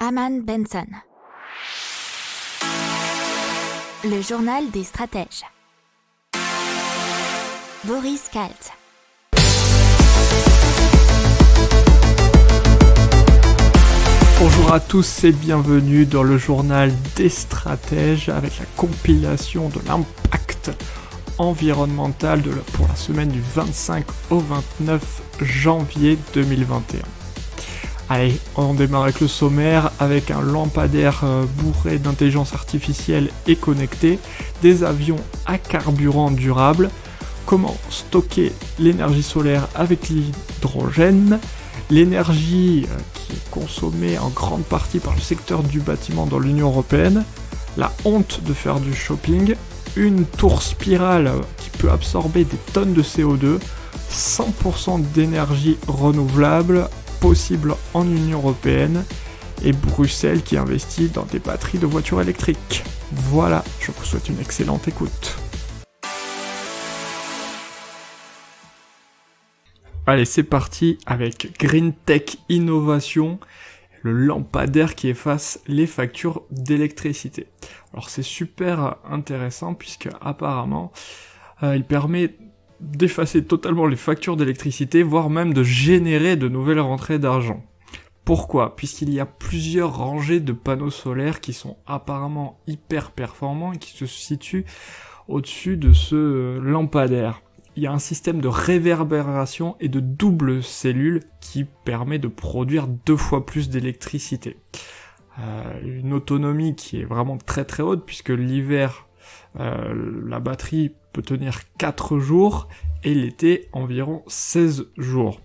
Aman Benson. Le journal des stratèges. Boris Kalt. Bonjour à tous et bienvenue dans le journal des stratèges avec la compilation de l'impact environnemental pour la semaine du 25 au 29 janvier 2021. Allez, on démarre avec le sommaire, avec un lampadaire bourré d'intelligence artificielle et connecté, des avions à carburant durable, comment stocker l'énergie solaire avec l'hydrogène, l'énergie qui est consommée en grande partie par le secteur du bâtiment dans l'Union Européenne, la honte de faire du shopping, une tour spirale qui peut absorber des tonnes de CO2, 100% d'énergie renouvelable, possible en Union Européenne, et Bruxelles qui investit dans des batteries de voitures électriques. Voilà, je vous souhaite une excellente écoute. Allez, c'est parti avec Green Tech Innovation, le lampadaire qui efface les factures d'électricité. Alors c'est super intéressant puisque apparemment il permet d'effacer totalement les factures d'électricité, voire même de générer de nouvelles rentrées d'argent. Pourquoi ? Puisqu'il y a plusieurs rangées de panneaux solaires qui sont apparemment hyper performants et qui se situent au-dessus de ce lampadaire. Il y a un système de réverbération et de double cellule qui permet de produire 2 fois plus d'électricité. Une autonomie qui est vraiment très très haute puisque l'hiver, la batterie peut tenir 4 jours et l'été environ 16 jours.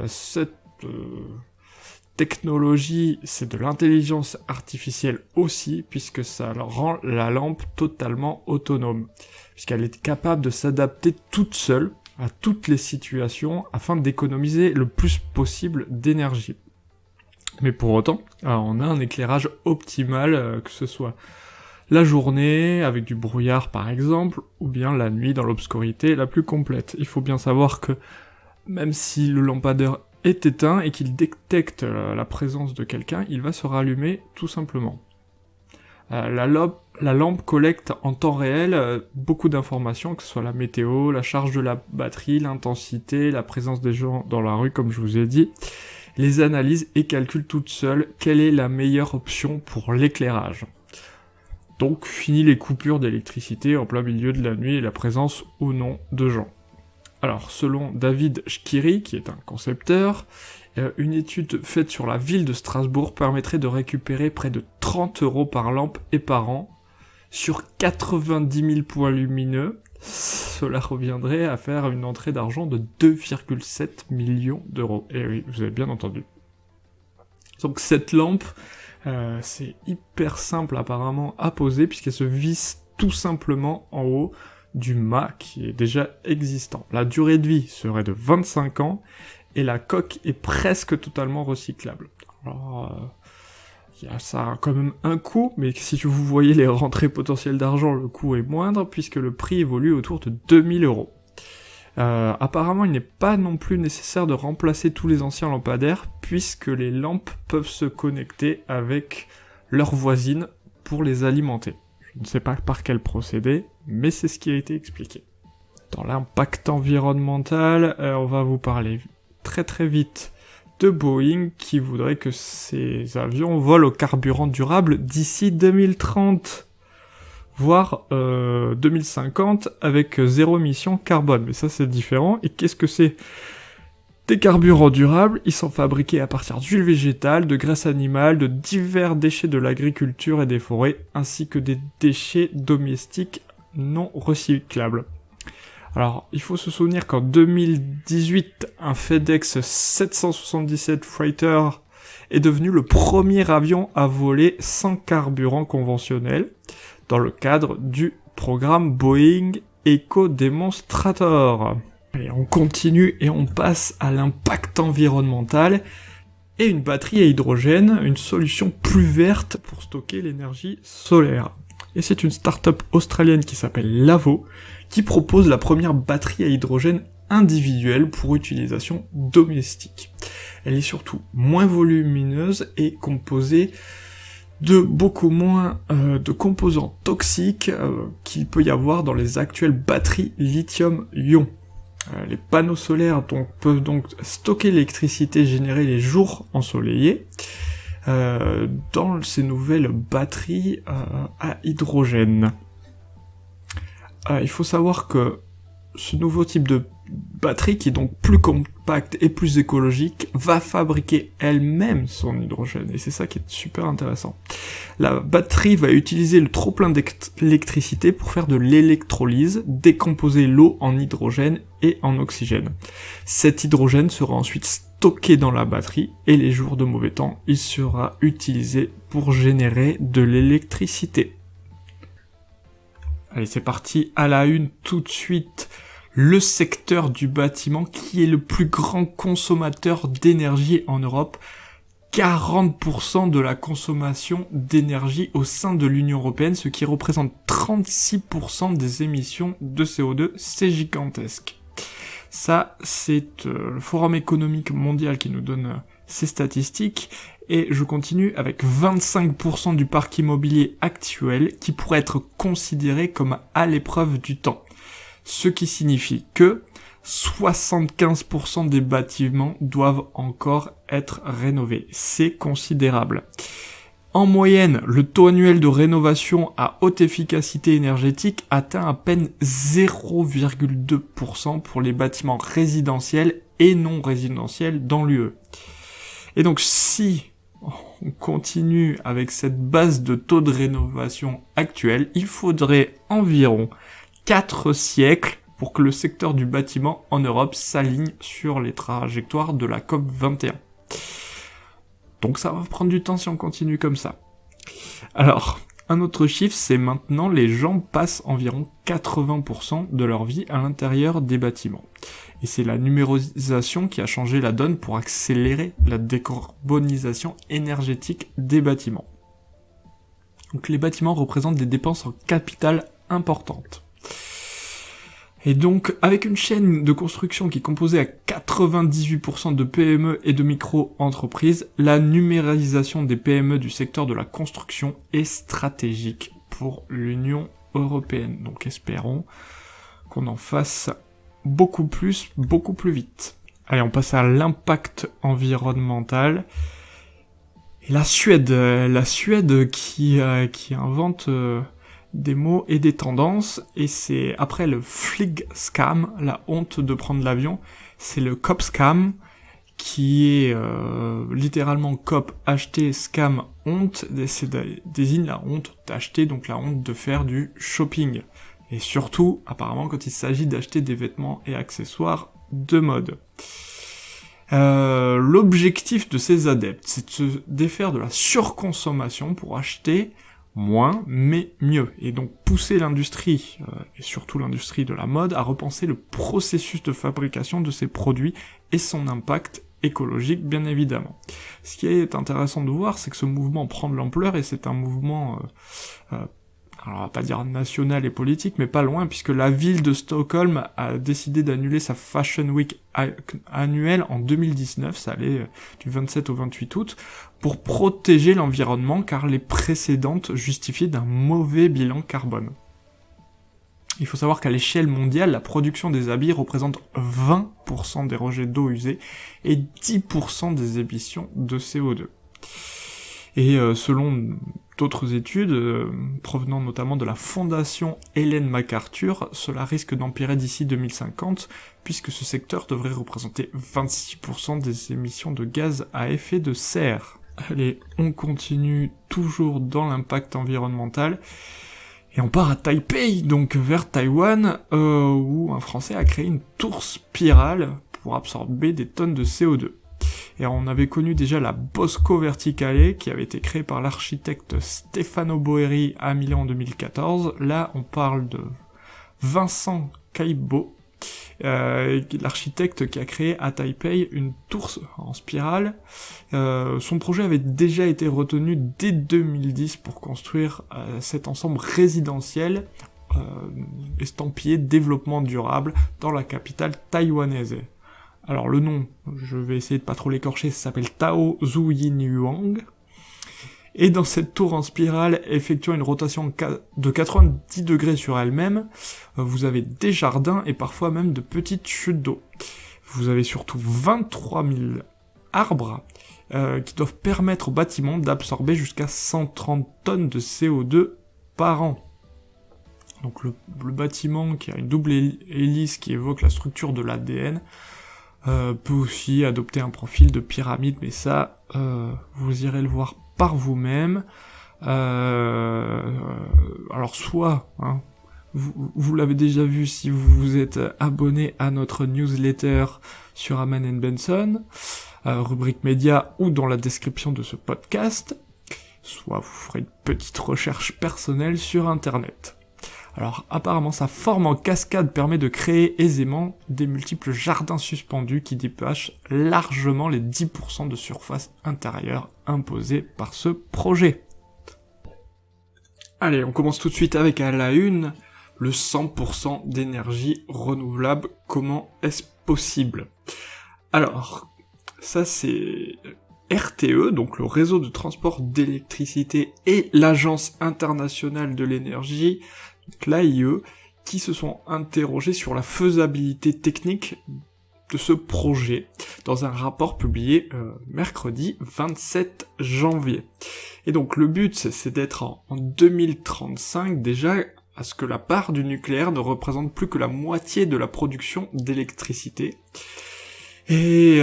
Cette technologie, c'est de l'intelligence artificielle aussi, puisque ça rend la lampe totalement autonome, puisqu'elle est capable de s'adapter toute seule à toutes les situations afin d'économiser le plus possible d'énergie. Mais pour autant, on a un éclairage optimal, que ce soit la journée, avec du brouillard par exemple, ou bien la nuit dans l'obscurité la plus complète. Il faut bien savoir que même si le lampadaire est éteint et qu'il détecte la présence de quelqu'un, il va se rallumer tout simplement. La lampe collecte en temps réel beaucoup d'informations, que ce soit la météo, la charge de la batterie, l'intensité, la présence des gens dans la rue comme je vous ai dit, les analyse et calcule toute seule quelle est la meilleure option pour l'éclairage. Donc, fini les coupures d'électricité en plein milieu de la nuit et la présence ou non de gens. Alors, selon David Schkiri, qui est un concepteur, une étude faite sur la ville de Strasbourg permettrait de récupérer près de 30 € par lampe et par an. Sur 90 000 points lumineux, cela reviendrait à faire une entrée d'argent de 2,7 millions d'euros. Et oui, vous avez bien entendu. Donc cette lampe, c'est hyper simple apparemment à poser puisqu'elle se visse tout simplement en haut du mât qui est déjà existant. La durée de vie serait de 25 ans et la coque est presque totalement recyclable. Alors, ça a quand même un coût, mais si vous voyez les rentrées potentielles d'argent, le coût est moindre puisque le prix évolue autour de 2000 €. Apparemment, il n'est pas non plus nécessaire de remplacer tous les anciens lampadaires, puisque les lampes peuvent se connecter avec leurs voisines pour les alimenter. Je ne sais pas par quel procédé, mais c'est ce qui a été expliqué. Dans l'impact environnemental, on va vous parler très très vite de Boeing, qui voudrait que ces avions volent au carburant durable d'ici 2030. Voire 2050 avec 0 émission carbone. Mais ça c'est différent. Et qu'est-ce que c'est ? Des carburants durables, ils sont fabriqués à partir d'huile végétale, de graisse animale, de divers déchets de l'agriculture et des forêts, ainsi que des déchets domestiques non recyclables. Alors, il faut se souvenir qu'en 2018, un FedEx 777 Freighter est devenu le premier avion à voler sans carburant conventionnel, dans le cadre du programme Boeing Eco Demonstrator. Allez, on continue et on passe à l'impact environnemental et une batterie à hydrogène, une solution plus verte pour stocker l'énergie solaire. Et c'est une start-up australienne qui s'appelle Lavo qui propose la première batterie à hydrogène individuelle pour utilisation domestique. Elle est surtout moins volumineuse et composée de beaucoup moins de composants toxiques qu'il peut y avoir dans les actuelles batteries lithium-ion. Les panneaux solaires peuvent donc stocker l'électricité générée les jours ensoleillés dans ces nouvelles batteries à hydrogène. Il faut savoir que ce nouveau type de batterie, qui est donc plus compacte et plus écologique, va fabriquer elle-même son hydrogène, et c'est ça qui est super intéressant. La batterie va utiliser le trop-plein d'électricité pour faire de l'électrolyse, décomposer l'eau en hydrogène et en oxygène. Cet hydrogène sera ensuite stocké dans la batterie, et les jours de mauvais temps, il sera utilisé pour générer de l'électricité. Allez, c'est parti, à la une tout de suite. Le secteur du bâtiment qui est le plus grand consommateur d'énergie en Europe. 40% de la consommation d'énergie au sein de l'Union européenne, ce qui représente 36% des émissions de CO2, c'est gigantesque. Ça, c'est le Forum économique mondial qui nous donne ces statistiques, et je continue avec 25% du parc immobilier actuel qui pourrait être considéré comme à l'épreuve du temps. Ce qui signifie que 75% des bâtiments doivent encore être rénovés. C'est considérable. En moyenne, le taux annuel de rénovation à haute efficacité énergétique atteint à peine 0,2% pour les bâtiments résidentiels et non résidentiels dans l'UE. Et donc si on continue avec cette base de taux de rénovation actuelle, il faudrait environ 4 siècles pour que le secteur du bâtiment en Europe s'aligne sur les trajectoires de la COP 21. Donc ça va prendre du temps si on continue comme ça. Alors, un autre chiffre, c'est maintenant les gens passent environ 80% de leur vie à l'intérieur des bâtiments. Et c'est la numérisation qui a changé la donne pour accélérer la décarbonisation énergétique des bâtiments. Donc les bâtiments représentent des dépenses en capital importantes. Et donc, avec une chaîne de construction qui est composée à 98% de PME et de micro-entreprises, la numérisation des PME du secteur de la construction est stratégique pour l'Union européenne. Donc espérons qu'on en fasse beaucoup plus vite. Allez, on passe à l'impact environnemental. Et la Suède qui invente des mots et des tendances, et c'est après le flygscam, la honte de prendre l'avion, c'est le copscam, qui est littéralement cop, acheter, scam, honte, désigne la honte d'acheter, donc la honte de faire du shopping. Et surtout, apparemment, quand il s'agit d'acheter des vêtements et accessoires de mode. L'objectif de ces adeptes, c'est de se défaire de la surconsommation pour acheter moins, mais mieux, et donc pousser l'industrie, et surtout l'industrie de la mode, à repenser le processus de fabrication de ces produits et son impact écologique, bien évidemment. Ce qui est intéressant de voir, c'est que ce mouvement prend de l'ampleur, et c'est un mouvement, alors on va pas dire national et politique, mais pas loin, puisque la ville de Stockholm a décidé d'annuler sa Fashion Week annuelle en 2019, ça allait du 27 au 28 août, pour protéger l'environnement, car les précédentes justifiaient d'un mauvais bilan carbone. Il faut savoir qu'à l'échelle mondiale, la production des habits représente 20% des rejets d'eau usés et 10% des émissions de CO2. Et selon d'autres études, provenant notamment de la fondation Ellen MacArthur, cela risque d'empirer d'ici 2050, puisque ce secteur devrait représenter 26% des émissions de gaz à effet de serre. Allez, on continue toujours dans l'impact environnemental, et on part à Taipei, donc vers Taïwan, où un Français a créé une tour spirale pour absorber des tonnes de CO2. Et on avait connu déjà la Bosco Verticale, qui avait été créée par l'architecte Stefano Boeri à Milan en 2014. Là, on parle de Vincent Caibo, l'architecte qui a créé à Taipei une tour en spirale. Son projet avait déjà été retenu dès 2010 pour construire cet ensemble résidentiel estampillé développement durable dans la capitale taïwanaise. Alors le nom, je vais essayer de pas trop l'écorcher, ça s'appelle Tao Zhu Yin Yuang. Et dans cette tour en spirale, effectuant une rotation de 90 degrés sur elle-même, vous avez des jardins et parfois même de petites chutes d'eau. Vous avez surtout 23 000 arbres qui doivent permettre au bâtiment d'absorber jusqu'à 130 tonnes de CO2 par an. Donc le bâtiment qui a une double hélice qui évoque la structure de l'ADN peut aussi adopter un profil de pyramide, mais ça, vous irez le voir par vous-même. Alors soit, vous l'avez déjà vu si vous vous êtes abonné à notre newsletter sur Aman & Benson, rubrique média ou dans la description de ce podcast, soit vous ferez une petite recherche personnelle sur internet. Alors apparemment sa forme en cascade permet de créer aisément des multiples jardins suspendus qui dépassent largement les 10% de surface intérieure imposée par ce projet. Allez, on commence tout de suite avec à la une, le 100% d'énergie renouvelable, comment est-ce possible ? Alors, ça c'est RTE, donc le réseau de transport d'électricité et l'Agence internationale de l'énergie, l'AIE, qui se sont interrogés sur la faisabilité technique de ce projet dans un rapport publié mercredi 27 janvier. Et donc le but c'est d'être en 2035 déjà à ce que la part du nucléaire ne représente plus que la moitié de la production d'électricité. Et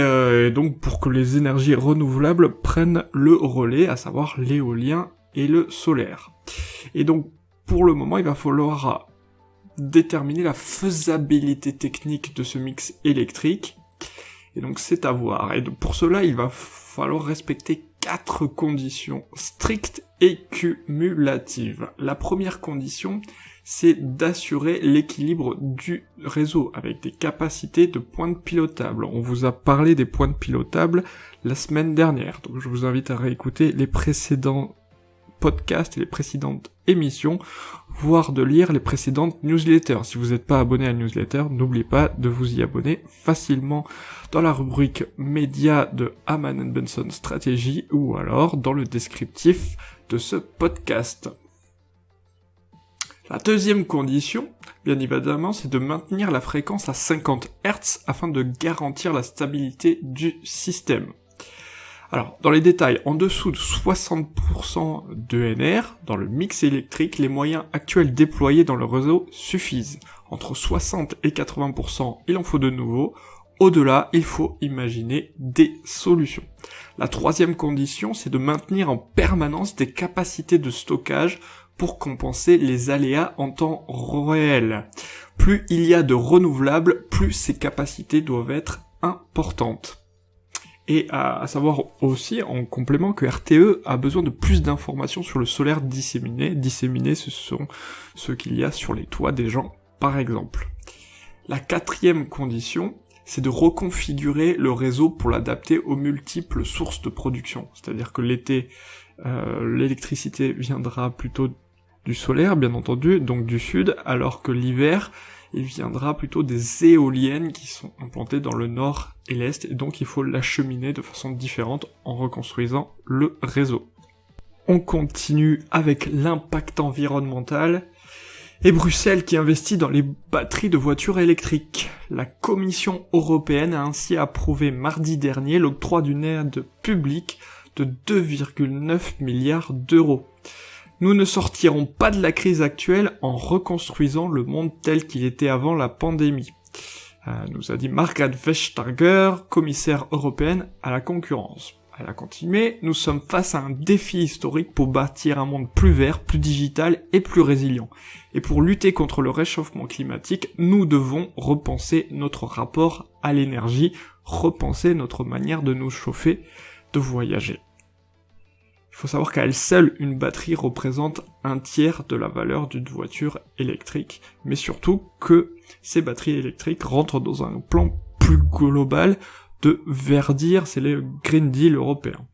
donc pour que les énergies renouvelables prennent le relais, à savoir l'éolien et le solaire. Et donc pour le moment, il va falloir déterminer la faisabilité technique de ce mix électrique. Et donc c'est à voir. Et donc, pour cela, il va falloir respecter 4 conditions strictes et cumulatives. La première condition, c'est d'assurer l'équilibre du réseau avec des capacités de pointes pilotables. On vous a parlé des pointes pilotables la semaine dernière, donc je vous invite à réécouter les précédents podcasts et les précédentes émissions, voire de lire les précédentes newsletters. Si vous n'êtes pas abonné à la newsletter, n'oubliez pas de vous y abonner facilement dans la rubrique média de Aman & Benson Stratégie ou alors dans le descriptif de ce podcast. La deuxième condition, bien évidemment, c'est de maintenir la fréquence à 50 Hz afin de garantir la stabilité du système. Alors, dans les détails, en dessous de 60% d'ENR, dans le mix électrique, les moyens actuels déployés dans le réseau suffisent. Entre 60 et 80%, il en faut de nouveaux. Au-delà, il faut imaginer des solutions. La troisième condition, c'est de maintenir en permanence des capacités de stockage pour compenser les aléas en temps réel. Plus il y a de renouvelables, plus ces capacités doivent être importantes. Et à savoir aussi, en complément, que RTE a besoin de plus d'informations sur le solaire disséminé. Disséminé, ce sont ceux qu'il y a sur les toits des gens, par exemple. La quatrième condition, c'est de reconfigurer le réseau pour l'adapter aux multiples sources de production. C'est-à-dire que l'été, l'électricité viendra plutôt du solaire, bien entendu, donc du sud, alors que l'hiver, il viendra plutôt des éoliennes qui sont implantées dans le nord et l'est, et donc il faut l'acheminer de façon différente en reconstruisant le réseau. On continue avec l'impact environnemental, et Bruxelles qui investit dans les batteries de voitures électriques. La Commission européenne a ainsi approuvé mardi dernier l'octroi d'une aide publique de 2,9 milliards d'euros. Nous ne sortirons pas de la crise actuelle en reconstruisant le monde tel qu'il était avant la pandémie, nous a dit Margrethe Vestager, commissaire européenne à la concurrence. Elle a continué, nous sommes face à un défi historique pour bâtir un monde plus vert, plus digital et plus résilient. Et pour lutter contre le réchauffement climatique, nous devons repenser notre rapport à l'énergie, repenser notre manière de nous chauffer, de voyager. Il faut savoir qu'à elle seule, une batterie représente 1/3 de la valeur d'une voiture électrique, mais surtout que ces batteries électriques rentrent dans un plan plus global de verdir, c'est le Green Deal européen.